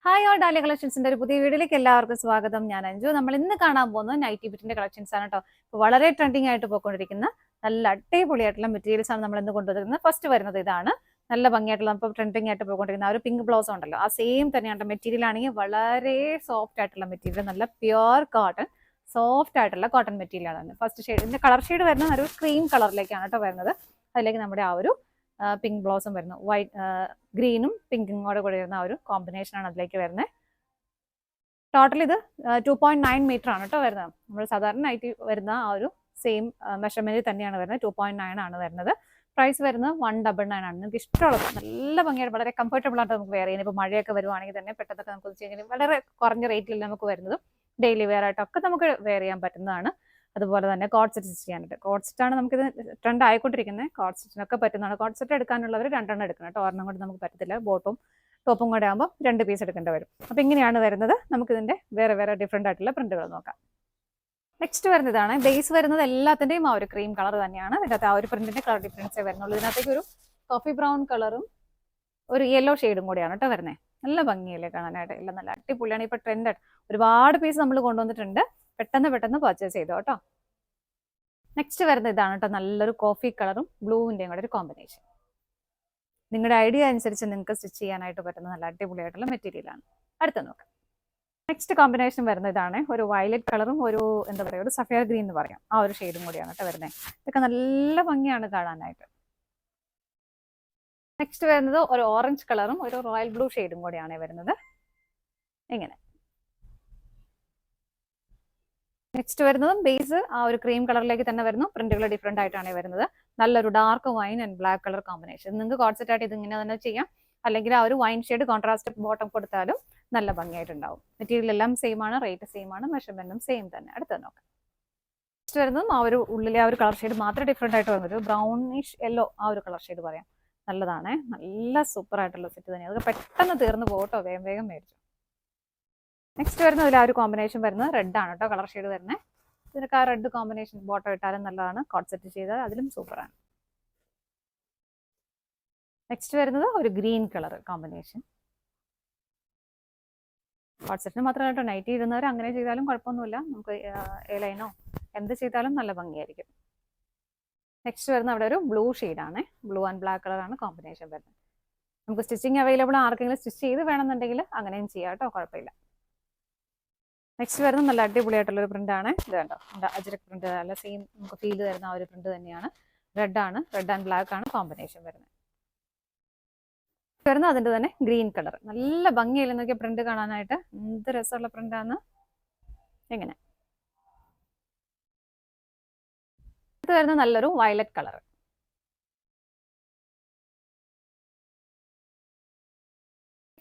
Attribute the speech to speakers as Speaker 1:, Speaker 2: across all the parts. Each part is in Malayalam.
Speaker 1: ഹായ് ഓൾ ഡാലിയ കളക്ഷൻസിന്റെ ഒരു പുതിയ വീഡിയോയിലേക്ക് എല്ലാവർക്കും സ്വാഗതം. ഞാൻ അഞ്ജു. നമ്മൾ ഇന്ന് കാണാൻ പോകുന്നത് നൈറ്റി ബിറ്റിന്റെ കളക്ഷൻസ് ആണ് കേട്ടോ. വളരെ ട്രെൻഡിങ് ആയിട്ട് പോയിക്കൊണ്ടിരിക്കുന്ന നല്ല അടിപൊളിയായിട്ടുള്ള മെറ്റീരിയൽസ് ആണ് നമ്മൾ ഇന്ന് കൊണ്ടുവരുന്നത്. ഫസ്റ്റ് വരുന്നത് ഇതാണ്. നല്ല ഭംഗിയായിട്ടുള്ള ഇപ്പോൾ ട്രെൻഡിങ് ആയിട്ട് പോയിക്കൊണ്ടിരിക്കുന്ന ആ ഒരു പിങ്ക് ബ്ലൗസ് ഉണ്ടല്ലോ, ആ സെയിം തന്നെയാണ്. മെറ്റീരിയൽ ആണെങ്കിൽ വളരെ സോഫ്റ്റ് ആയിട്ടുള്ള മെറ്റീരിയൽ, നല്ല പ്യുവർ കോട്ടൺ, സോഫ്റ്റ് ആയിട്ടുള്ള കോട്ടൺ മെറ്റീരിയൽ ആണ്. ഫസ്റ്റ് ഷെയ്ഡ്, ഇതിന്റെ കളർ ഷെയ്ഡ് വരുന്നത് ഒരു ക്രീം കളറിലേക്കാണ് കേട്ടോ വരുന്നത്. അതിലേക്ക് നമ്മുടെ ആ ഒരു പിങ്ക് ബ്ലൗസും വരുന്നു. ഗ്രീനും പിങ്കും കൂടെ വരുന്ന ആ ഒരു കോമ്പിനേഷൻ ആണ് അതിലേക്ക് വരുന്നത്. ടോട്ടൽ ഇത് 2.9 മീറ്റർ ആണ് കേട്ടോ വരുന്നത്. നമ്മൾ സാധാരണ ആയിട്ട് വരുന്ന ആ ഒരു സെയിം മെഷർമെന്റ് തന്നെയാണ് വരുന്നത്. 2.9 ആണ് വരുന്നത്. പ്രൈസ് വരുന്നത് 199 ആണ്. നിങ്ങൾക്ക് ഇഷ്ടമുള്ളത് നല്ല ഭംഗിയായിട്ട് വളരെ കംഫർട്ടബിൾ ആയിട്ട് നമുക്ക് വെയർ ചെയ്യാം. ഇപ്പോൾ മഴയൊക്കെ വരുവാണെങ്കിൽ തന്നെ പെട്ടെന്നൊക്കെ നമുക്ക് ചെയ്യാൻ വളരെ കുറഞ്ഞ റേറ്റിൽ നമുക്ക് വരുന്നതും ഡെയിലി വെയർ ആയിട്ടൊക്കെ നമുക്ക് വെയർ ചെയ്യാൻ പറ്റുന്നതാണ്. അതുപോലെ തന്നെ കോഡ് സെറ്റ് ചെയ്യാനായിട്ട്, കോഡ് സെറ്റാണ് നമുക്കിത് ട്രെൻഡ് ആയിക്കൊണ്ടിരിക്കുന്നത്. കോഡ് സെറ്റിനൊക്കെ പറ്റുന്നതാണ്. കോഡ് സെറ്റ് എടുക്കാനുള്ളവർ രണ്ടെണ്ണം എടുക്കണം കേട്ടോ, ഒരെണ്ണം കൊണ്ട് നമുക്ക് പറ്റത്തില്ല. ബോട്ടും ടോപ്പും കൂടെ ആകുമ്പോൾ 2 പീസ് എടുക്കേണ്ടി വരും. അപ്പോൾ ഇങ്ങനെയാണ് വരുന്നത്. നമുക്കിതിൻ്റെ വേറെ വേറെ ഡിഫറെൻ്റ് ആയിട്ടുള്ള പ്രിന്റുകൾ നോക്കാം. നെക്സ്റ്റ് വരുന്നതാണ് ബേസ് വരുന്നത് എല്ലാത്തിൻ്റെയും ആ ഒരു ക്രീം കളർ തന്നെയാണ്. ഇതിനകത്ത് ആ ഒരു പ്രിന്റിന്റെ കളർ ഡിഫറൻസേ വരുന്നുള്ളൂ. ഇതിനകത്തേക്ക് ഒരു കോഫി ബ്രൗൺ കളറും ഒരു യെല്ലോ ഷെയ്ഡും കൂടിയാണ് കേട്ടോ വരുന്നത്. നല്ല ഭംഗിയല്ലേ കാണാനായിട്ട്, എല്ലാം നല്ല അടിപൊളിയാണ്. ഇപ്പോൾ ട്രെൻഡ് ഒരുപാട് പീസ് നമ്മൾ കൊണ്ടുവന്നിട്ടുണ്ട്. പെട്ടെന്ന് പർച്ചേസ് ചെയ്തോ കേട്ടോ. നെക്സ്റ്റ് വരുന്നത് ഇതാണ് കേട്ടോ, നല്ലൊരു കോഫി കളറും ബ്ലൂവിൻ്റെയും കൂടെ ഒരു കോമ്പിനേഷൻ. നിങ്ങളുടെ ഐഡിയ അനുസരിച്ച് നിങ്ങൾക്ക് സ്റ്റിച്ച് ചെയ്യാനായിട്ട് പറ്റുന്ന നല്ല അടിപൊളിയായിട്ടുള്ള മെറ്റീരിയലാണ്. അടുത്ത നോക്കാം. നെക്സ്റ്റ് കോമ്പിനേഷൻ വരുന്നത് ഇതാണ്, ഒരു വയലറ്റ് കളറും ഒരു എന്താ പറയുക, ഒരു സഫയർ ഗ്രീൻ എന്ന് പറയാം, ആ ഒരു ഷെയ്ഡും കൂടിയാണ് കേട്ടോ വരുന്നത്. ഇതൊക്കെ നല്ല ഭംഗിയാണ് കാണാനായിട്ട്. നെക്സ്റ്റ് വരുന്നത് ഒരു ഓറഞ്ച് കളറും ഒരു റോയൽ ബ്ലൂ ഷെയ്ഡും കൂടിയാണ് വരുന്നത്. ഇങ്ങനെ നെക്സ്റ്റ് വരുന്നതും ബേസ് ആ ഒരു ക്രീം കളറിലേക്ക് തന്നെ വരുന്നു. പ്രിന്റുകൾ ഡിഫറെന്റ് ആയിട്ടാണ് വരുന്നത്. നല്ലൊരു dark wine and black colour combination. നിങ്ങൾക്ക് കോഡ് സെറ്റ് ആയിട്ട് ഇതിങ്ങനെ തന്നെ ചെയ്യാം, അല്ലെങ്കിൽ ആ ഒരു വൈൻ ഷെയ്ഡ് കോൺട്രാസ്റ്റ് ബോട്ടം കൊടുത്താലും നല്ല ഭംഗിയായിട്ടുണ്ടാവും. മെറ്റീരിയൽ എല്ലാം സെയിം ആണ്, റേറ്റ് സെയിം ആണ്, മെഷർമെന്റും സെയിം തന്നെ. അടുത്ത നോക്കാം. നെക്സ്റ്റ് വരുന്നതും ആ ഒരു ഉള്ളിലെ ആ ഒരു കളർ ഷെയ്ഡ് മാത്രമേ ഡിഫറെന്റ് ആയിട്ട് വരുന്നത്. ബ്രൗണിഷ് യെല്ലോ ആ ഒരു കളർ ഷെയ്ഡ് പറയാം. നല്ലതാണ്, നല്ല സൂപ്പർ ആയിട്ടുള്ള സെറ്റ് തന്നെയാണ്. അത് പെട്ടെന്ന് തീർന്ന് പോകട്ടോ, വേഗം വേഗം മേടിച്ചു. നെക്സ്റ്റ് വരുന്നത് ഇതിൽ ആ ഒരു കോമ്പിനേഷൻ വരുന്നത് റെഡ് ആണ് കേട്ടോ, കളർ ഷെയ്ഡ് വരുന്നത്. ഇതിനൊക്കെ ആ റെഡ് കോമ്പിനേഷൻ ബോട്ടം ഇട്ടാലും നല്ലതാണ്, കോഡ് സെറ്റ് ചെയ്താൽ അതിലും സൂപ്പറാണ്. നെക്സ്റ്റ് വരുന്നത് ഒരു ഗ്രീൻ കളർ കോമ്പിനേഷൻ. കോഡ് സെറ്റിന് മാത്രമല്ല, നൈറ്റി ഇടുന്നവർ അങ്ങനെ ചെയ്താലും കുഴപ്പമൊന്നുമില്ല. നമുക്ക് എ ലൈനോ എന്ത് ചെയ്താലും നല്ല ഭംഗിയായിരിക്കും. നെക്സ്റ്റ് വരുന്നത് അവിടെ ഒരു ബ്ലൂ ഷെയ്ഡാണ്, ബ്ലൂ ആൻഡ് ബ്ലാക്ക് കളറാണ് കോമ്പിനേഷൻ വരുന്നത്. നമുക്ക് സ്റ്റിച്ചിങ് അവൈലബിൾ, ആർക്കെങ്കിലും സ്റ്റിച്ച് ചെയ്ത് വേണമെന്നുണ്ടെങ്കിൽ അങ്ങനെയും ചെയ്യാം കേട്ടോ, കുഴപ്പമില്ല. നെക്സ്റ്റ് വരുന്നത് നല്ല അടിപൊളിയായിട്ടുള്ളൊരു പ്രിന്റാണ്. ഇത് കണ്ടോ, അജ്രക് പ്രിന്റ്, നല്ല സെയിം നമുക്ക് ഫീൽ തരുന്ന ആ ഒരു പ്രിന്റ് തന്നെയാണ്. റെഡ് ആൻഡ് ബ്ലാക്ക് ആണ് കോമ്പിനേഷൻ വരുന്നത്. വരുന്നത് അതിന്റെ തന്നെ ഗ്രീൻ കളർ. നല്ല ഭംഗിയില്ല നോക്കിയ പ്രിന്റ് കാണാനായിട്ട്, എന്ത് രസമുള്ള പ്രിന്റാണ്. എങ്ങനെ ഇത് വരുന്നത് നല്ലൊരു വയലറ്റ് കളർ.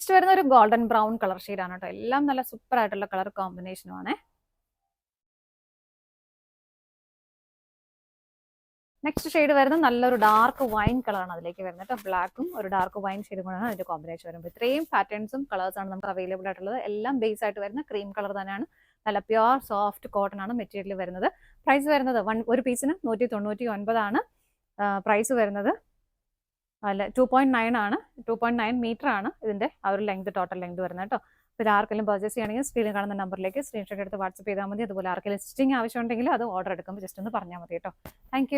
Speaker 1: നെക്സ്റ്റ് വരുന്ന ഒരു ഗോൾഡൻ ബ്രൗൺ കളർ ഷെയ്ഡാണ് കേട്ടോ. എല്ലാം നല്ല സൂപ്പർ ആയിട്ടുള്ള കളർ കോമ്പിനേഷനുമാണ്. നെക്സ്റ്റ് ഷെയ്ഡ് വരുന്നത് നല്ലൊരു ഡാർക്ക് വൈൻ കളറാണ് അതിലേക്ക് വരുന്നത് കേട്ടോ. ബ്ലാക്കും ഒരു ഡാർക്ക് വൈൻ ഷെയ്ഡും കൂടെയാണ് അതിന്റെ കോമ്പിനേഷൻ വരുമ്പോൾ. ഇത്രയും പാറ്റേൺസും കളേഴ്സാണ് നമുക്ക് അവൈലബിൾ ആയിട്ടുള്ളത്. എല്ലാം ബേസ് ആയിട്ട് വരുന്ന ക്രീം കളർ തന്നെയാണ്. നല്ല പ്യുവർ സോഫ്റ്റ് കോട്ടൺ ആണ് മെറ്റീരിയൽ വരുന്നത്. പ്രൈസ് വരുന്നത് ഒരു പീസിന് 199 ആണ് പ്രൈസ് വരുന്നത്. അല്ല 2.9 ആണ്, 2.9 മീറ്റർ ആണ് ഇതിന്റെ ആ ഒരു ലെങ്ത്, ടോട്ടൽ ലെങ്ത് വരുന്നത് കേട്ടോ. അപ്പോൾ ആർക്കെങ്കിലും പർച്ചേസ് ചെയ്യണമെങ്കിൽ സ്ക്രീനിൽ കാണുന്ന നമ്പറിലേക്ക് സ്ക്രീൻഷോട്ട് എടുത്ത് വാട്സ്ആപ്പ് ചെയ്താൽ മതി. അതുപോലെ ആർക്കെങ്കിലും സ്റ്റിച്ചിങ് ആവശ്യമുണ്ടെങ്കിൽ അത് ഓർഡർ എടുക്കുമ്പോൾ ജസ്റ്റ് ഒന്ന് പറഞ്ഞാൽ മതി കേട്ടോ. താങ്ക്